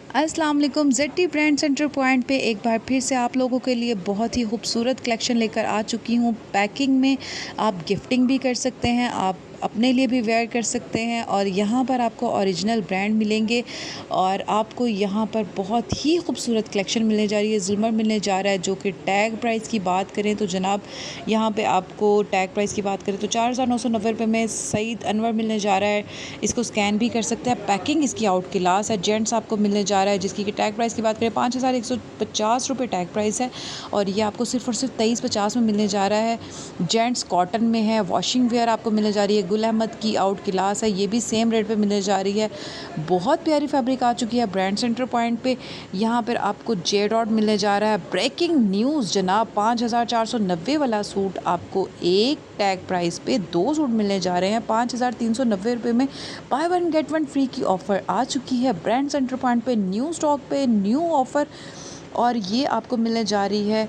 अस्सलाम वालेकुम। Z brand centre point पे एक बार फिर से आप लोगों के लिए बहुत ही खूबसूरत कलेक्शन लेकर आ चुकी हूँ। पैकिंग में आप गिफ्टिंग भी कर सकते हैं, आप अपने लिए भी वेयर कर सकते हैं और यहाँ पर आपको ओरिजिनल ब्रांड मिलेंगे और आपको यहाँ पर बहुत ही खूबसूरत कलेक्शन मिलने जा रही है। ज़ुमर मिलने जा रहा है जो कि टैग प्राइस की बात करें तो जनाब यहाँ पे आपको टैग प्राइस की बात करें तो 4,990 रुपये में सईद अनवर मिलने जा रहा है। इसको स्कैन भी कर सकते हैं। पैकिंग इसकी आउट क्लास है। जेंट्स आपको मिलने जा रहा है जिसकी कि टैग प्राइस की बात करें 5,150 रुपये टैग प्राइस है और ये आपको सिर्फ और सिर्फ 2350 में मिलने जा रहा है। जेंट्स कॉटन में है। वॉशिंग वेयर आपको मिलने जा रही है। गुल अहमद की आउट क्लास है, ये भी सेम रेट पे मिलने जा रही है। बहुत प्यारी फैब्रिक आ चुकी है ब्रांड सेंटर पॉइंट पे। यहाँ पर आपको जे डॉट मिलने जा रहा है। ब्रेकिंग न्यूज़ जनाब, 5,490 वाला सूट आपको एक टैग प्राइस पे 2 सूट मिलने जा रहे हैं 5,390 रुपये में। Buy one get one free की ऑफ़र आ चुकी है ब्रांड सेंटर पॉइंट पे। न्यू स्टॉक पे न्यू ऑफ़र और ये आपको मिलने जा रही है।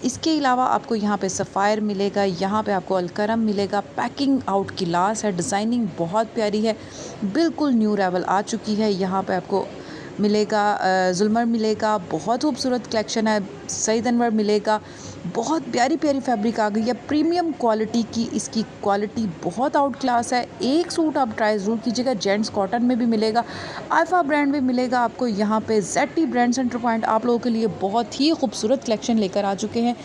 इसके अलावा आपको यहाँ पे सफ़ायर मिलेगा, यहाँ पे आपको अलकरम मिलेगा। पैकिंग आउट क्लास है, डिज़ाइनिंग बहुत प्यारी है, बिल्कुल न्यू अराइवल आ चुकी है। यहाँ पे आपको मिलेगा ज़ुल्मर मिलेगा, बहुत खूबसूरत कलेक्शन है। सईद अनवर मिलेगा, बहुत प्यारी प्यारी फैब्रिक आ गई है, प्रीमियम क्वालिटी की। इसकी क्वालिटी बहुत आउट क्लास है। एक सूट आप ट्राई ज़रूर कीजिएगा। जेंट्स कॉटन में भी मिलेगा, आइफा ब्रांड में मिलेगा आपको। यहाँ पे ज़ेड ब्रांड सेंटर पॉइंट आप लोगों के लिए बहुत ही खूबसूरत कलेक्शन लेकर आ चुके हैं।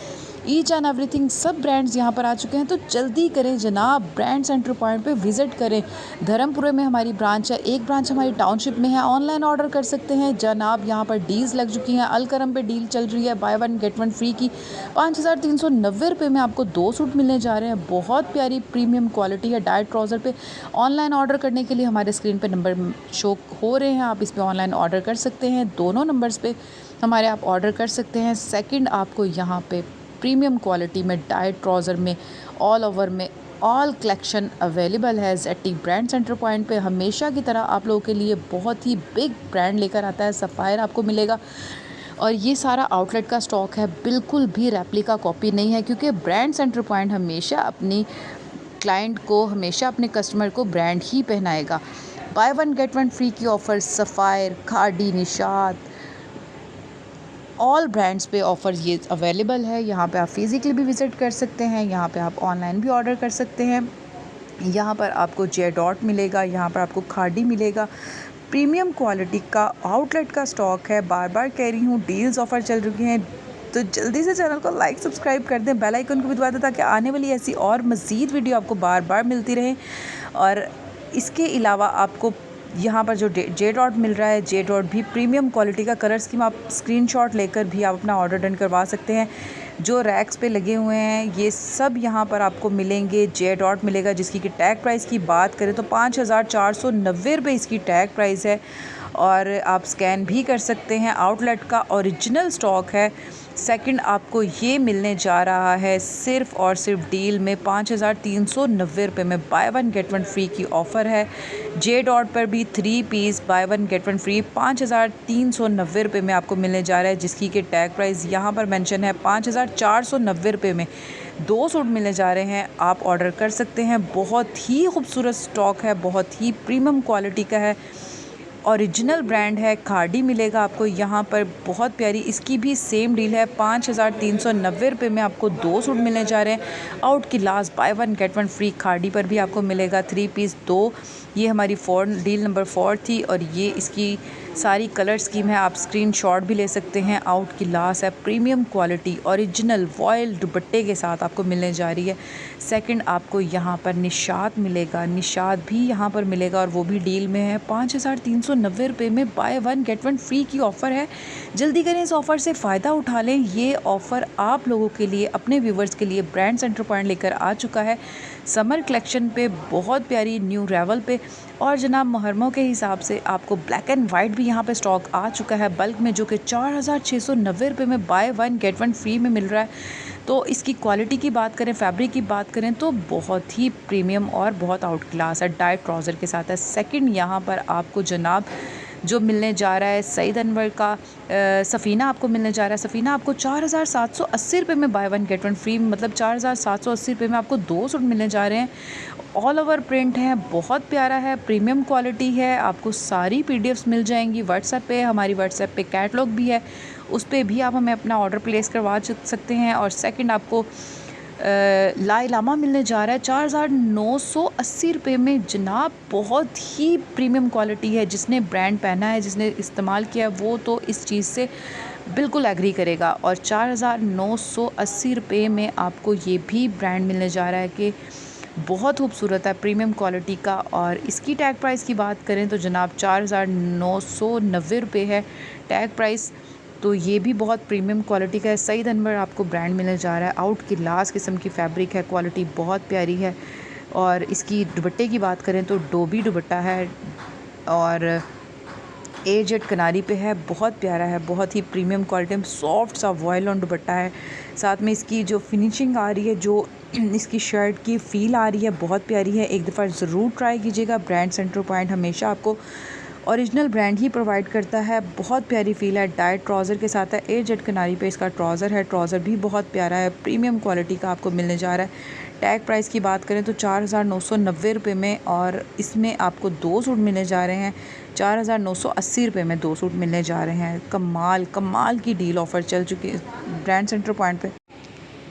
ईच एंड एवरीथिंग सब ब्रांड्स यहाँ पर आ चुके हैं, तो जल्दी करें जनाब, ब्रांड सेंटर पॉइंट पे विज़िट करें। धर्मपुरे में हमारी ब्रांच है, एक ब्रांच हमारी टाउनशिप में है। ऑनलाइन ऑर्डर कर सकते हैं जनाब। यहाँ पर डील्स लग चुकी हैं। अलकरम पे डील चल रही है bye one get one free की। 5,390 रुपये में आपको 2 सूट मिलने जा रहे हैं। बहुत प्यारी प्रीमियम क्वालिटी है डाइट ट्राउज़र पे। ऑनलाइन ऑर्डर करने के लिए हमारे स्क्रीन पे नंबर शो हो रहे हैं, आप इस पर ऑनलाइन ऑर्डर कर सकते हैं। दोनों नंबर्स पे हमारे आप ऑर्डर कर सकते हैं। सेकंड, आपको यहाँ पे प्रीमियम क्वालिटी में डाइट ट्राउज़र में ऑल ओवर में ऑल कलेक्शन अवेलेबल है। ज़ेड ब्रांड सेंटर पॉइंट पे हमेशा की तरह आप लोगों के लिए बहुत ही बिग ब्रांड लेकर आता है। सफ़ायर आपको मिलेगा और ये सारा आउटलेट का स्टॉक है, बिल्कुल भी रेप्लिका कॉपी नहीं है, क्योंकि ब्रांड सेंटर पॉइंट हमेशा अपनी क्लाइंट को, हमेशा अपने कस्टमर को ब्रांड ही पहनाएगा। Buy one get one free की offer Sapphire, Khaadi, Nishat, all brands पे ऑफ़र ये अवेलेबल है। यहाँ पे आप फिज़िकली भी विज़िट कर सकते हैं, यहाँ पे आप ऑनलाइन भी ऑर्डर कर सकते हैं। यहाँ पर आपको जे डॉट मिलेगा, यहाँ पर आपको खादी मिलेगा। प्रीमियम क्वालिटी का आउटलेट का स्टॉक है। बार बार कह रही हूँ, डील्स ऑफ़र चल रही हैं, तो जल्दी से चैनल को लाइक सब्सक्राइब कर दें, बेल आइकन को भी दबा दें ताकि आने वाली ऐसी और मज़ीद वीडियो आपको बार बार मिलती रहें। और इसके अलावा आपको यहाँ पर जो जे डॉट मिल रहा है, जे डॉट भी प्रीमियम क्वालिटी का। कलर स्कीम आप स्क्रीनशॉट लेकर भी आप अपना ऑर्डर डन करवा सकते हैं। जो रैक्स पे लगे हुए हैं ये सब यहाँ पर आपको मिलेंगे। जे डॉट मिलेगा जिसकी कि टैग प्राइस की बात करें तो 5,490 रुपये इसकी टैग प्राइस है और आप स्कैन भी कर सकते हैं। आउटलेट का ओरिजिनल स्टॉक है। सेकंड, आपको ये मिलने जा रहा है सिर्फ़ और सिर्फ डील में 5,390 रुपये में। Buy one get one free की ऑफ़र है। जे डॉट पर भी 3 piece buy one get one free 5,390 रुपये में आपको मिलने जा रहा है, जिसकी कि टैग प्राइस यहाँ पर मेंशन है 5,490 रुपये में। 2 सूट मिलने जा रहे हैं, आप ऑर्डर कर सकते हैं। बहुत ही खूबसूरत स्टॉक है, बहुत ही प्रीमियम क्वालिटी का है, ओरिजिनल ब्रांड है। खादी मिलेगा आपको यहाँ पर, बहुत प्यारी। इसकी भी सेम डील है, 5,390 रुपये में आपको 2 सूट मिलने जा रहे हैं। आउट की last bye one get one free khadi पर भी आपको मिलेगा 3 पीस 2। ये हमारी डील नंबर 4 थी और ये इसकी सारी कलर स्कीम है, आप स्क्रीनशॉट भी ले सकते हैं। आउट की लास्ट है, प्रीमियम क्वालिटी ओरिजिनल वॉयल दुपट्टे के साथ आपको मिलने जा रही है। सेकंड, आपको यहाँ पर निशात मिलेगा, निशात भी यहाँ पर मिलेगा और वो भी डील में है। 5,390 रुपये में buy one get one free की ऑफ़र है। जल्दी करें, इस ऑफ़र से फ़ायदा उठा लें। ये ऑफ़र आप लोगों के लिए, अपने व्यूवर्स के लिए ब्रांड सेंटर पॉइंट लेकर आ चुका है समर कलेक्शन पे, बहुत प्यारी न्यू अराइवल पे। और जनाब मुहर्रमों के हिसाब से आपको ब्लैक एंड वाइट भी यहाँ पे स्टॉक आ चुका है बल्क में, जो कि 4,690 रुपये में buy one get one free में मिल रहा है। तो इसकी क्वालिटी की बात करें, फैब्रिक की बात करें तो बहुत ही प्रीमियम और बहुत आउट क्लास है। डाइट ट्राउज़र के साथ है। सेकंड, यहाँ पर आपको जनाब जो मिलने जा रहा है सईद अनवर का सफ़ीना आपको मिलने जा रहा है। सफ़ीना आपको 4,780 रुपये में buy one get one free, मतलब 4,780 रुपये में आपको 2 सूट मिलने जा रहे हैं। ऑल ओवर प्रिंट है, बहुत प्यारा है, प्रीमियम क्वालिटी है। आपको सारी PDFs मिल जाएंगी व्हाट्सएप पे। हमारी व्हाट्सएप पे कैटलॉग भी है, उस पर भी आप हमें अपना ऑर्डर प्लेस करवा सकते हैं। और सेकंड आपको लाइलामा मिलने जा रहा है 4,980 रुपये में जनाब। बहुत ही प्रीमियम क्वालिटी है। जिसने ब्रांड पहना है, जिसने इस्तेमाल किया है, वो तो इस चीज़ से बिल्कुल एग्री करेगा। और 4,980 रुपये में आपको ये भी ब्रांड मिलने जा रहा है कि बहुत खूबसूरत है, प्रीमियम क्वालिटी का। और इसकी टैग प्राइस की बात करें तो जनाब 4,990 रुपये है टैग प्राइस। तो ये भी बहुत प्रीमियम क्वालिटी का है। सईद अनवर आपको ब्रांड मिलने जा रहा है। आउट की लास्ट किस्म की फैब्रिक है, क्वालिटी बहुत प्यारी है। और इसकी दुपट्टे की बात करें तो डोबी दुपट्टा है और एजेड किनारी पे है, बहुत प्यारा है, बहुत ही प्रीमियम क्वालिटी में सॉफ्ट सा वॉयल ऑन दुपट्टा है। साथ में इसकी जो फिनिशिंग आ रही है, जो इसकी शर्ट की फ़ील आ रही है, बहुत प्यारी है। एक दफ़ा ज़रूर ट्राई कीजिएगा। ब्रांड सेंटर पॉइंट हमेशा आपको ओरिजिनल ब्रांड ही प्रोवाइड करता है। बहुत प्यारी फ़ील है। डाइट ट्राउज़र के साथ है, एजेड किनारी पे इसका ट्राउज़र है। ट्राउज़र भी बहुत प्यारा है, प्रीमियम क्वालिटी का आपको मिलने जा रहा है। टैग प्राइस की बात करें तो 4,990 रुपये में, और इसमें आपको 2 सूट मिलने जा रहे हैं 4,980 रुपये में। 2 सूट मिलने जा रहे हैं। कमाल कमाल की डील ऑफ़र चल चुकी है ब्रांड सेंटर पॉइंट पे।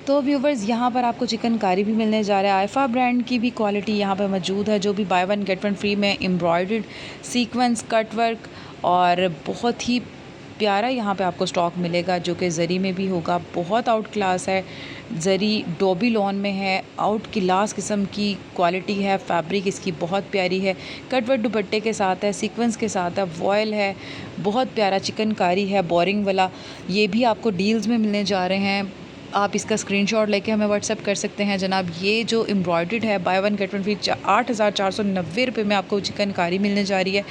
तो व्यूवर्स, यहाँ पर आपको चिकनकारी भी मिलने जा रहा है। आइफा ब्रांड की भी क्वालिटी यहाँ पर मौजूद है, जो भी bye one get one free में एम्ब्रॉयडर्ड सीक्वेंस कट वर्क और बहुत ही प्यारा यहाँ पे आपको स्टॉक मिलेगा, जो कि ज़री में भी होगा। बहुत आउट क्लास है, ज़री डोबी लॉन में है, आउट क्लास किस्म की क्वालिटी है। फैब्रिक इसकी बहुत प्यारी है, कटवर्क दुपट्टे के साथ है, सीक्वेंस के साथ है, वॉयल है, बहुत प्यारा चिकनकारी है, बोरिंग वाला। ये भी आपको डील्स में मिलने जा रहे हैं। आप इसका स्क्रीनशॉट लेके हमें व्हाट्सएप कर सकते हैं जनाब। ये जो एम्ब्रॉयडर्ड है bye one get one free 8,490 रुपये में आपको चिकनकारी मिलने जा रही है।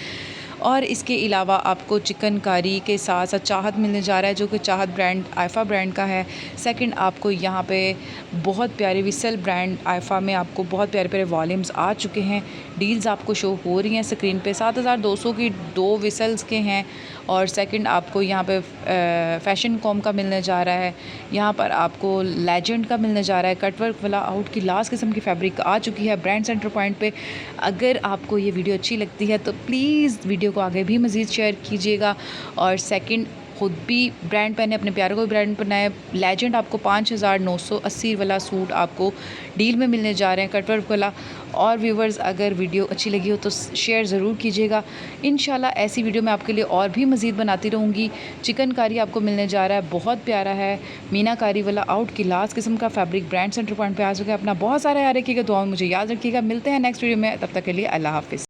और इसके अलावा आपको चिकनकारी के साथ साथ चाहत मिलने जा रहा है, जो कि चाहत ब्रांड आइफा ब्रांड का है। सेकंड आपको यहाँ पे बहुत प्यारे विसल ब्रांड आइफा में आपको बहुत प्यारे प्यारे वॉल्यूम्स आ चुके हैं। डील्स आपको शो हो रही हैं स्क्रीन पे। 7,200 की 2 विसल्स के हैं। और सेकंड आपको यहाँ पे फैशन कॉम का मिलने जा रहा है। यहाँ पर आपको लेजेंड का मिलने जा रहा है। कटवर्क वाला आउट की लास्ट किस्म की फैब्रिक आ चुकी है ब्रांड सेंटर पॉइंट पे। अगर आपको ये वीडियो अच्छी लगती है तो प्लीज़ वीडियो को आगे भी मज़ीद शेयर कीजिएगा। और सेकंड, खुद भी ब्रांड पहने, अपने प्यारे को ब्रांड बनाए। लेजेंड आपको 5,980 वाला सूट आपको डील में मिलने जा रहे हैं, कटवर्क वाला। और व्यूवर्स, अगर वीडियो अच्छी लगी हो तो शेयर ज़रूर कीजिएगा। इंशाल्लाह ऐसी वीडियो मैं आपके लिए और भी मज़ीद बनाती रहूँगी। चिकनकारी आपको मिलने जा रहा है, बहुत प्यारा है, मीनाकारी वाला आउट की लास्ट किस्म का फैब्रिक ब्रांड सेंटर पॉइंट पे आ चुका है। अपना बहुत सारा याद रखिएगा, दुआ में मुझे याद रखिएगा। मिलते हैं नेक्स्ट वीडियो में, तब तक के लिए अल्लाह हाफ़िज़।